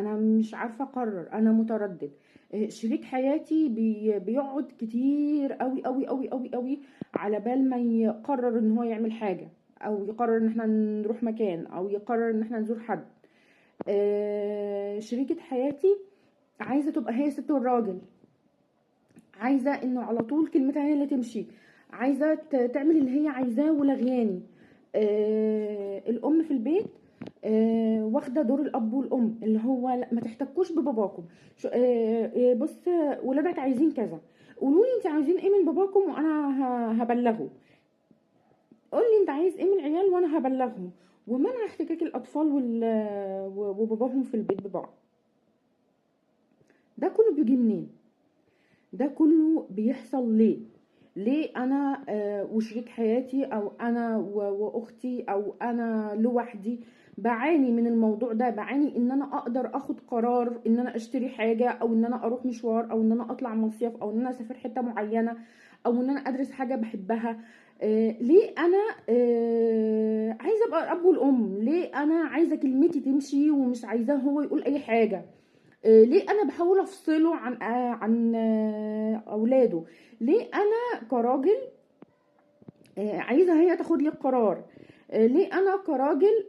انا مش عارفه اقرر، انا متردد. شريك حياتي بيقعد كتير قوي قوي قوي قوي قوي على بال ما يقرر ان هو يعمل حاجه، او يقرر ان احنا نروح مكان، او يقرر ان احنا نزور حد. شريكة حياتي عايزه تبقى هي ست والراجل، عايزه انه على طول كلمتها هي اللي تمشي، عايزه تعمل اللي هي عايزاه ولغياني. الام في البيت واخده دور الاب والام، اللي هو لا ما تحتكوش بباباكم. بص، ولادك عايزين كذا، قولوا لي انت عايزين ايه من باباكم وانا هبلغه. قول لي انت عايز ايه من العيال وانا هبلغهم. ومنع احتكاك الاطفال وباباهم في البيت ببعض. ده كله بيجي منين؟ ده كله بيحصل ليه؟ ليه انا وشريك حياتي، او انا واختي، او انا لوحدي بعاني من الموضوع ده؟ بعاني ان انا اقدر اخد قرار ان انا اشتري حاجة، او ان انا اروح مشوار، او ان انا اطلع مصيف، او ان انا اسافر حتة معينة، او ان انا ادرس حاجة بحبها. ليه انا عايزة ابقى الاب والام؟ ليه انا عايزة كلمتي تمشي ومش عايزاه هو يقول اي حاجة؟ ليه انا بحاول افصله عن اولاده؟ ليه انا كراجل عايزه هي تاخد لي القرار؟ ليه انا كراجل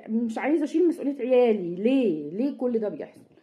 مش عايزه اشيل مسؤوليه عيالي؟ ليه كل ده بيحصل؟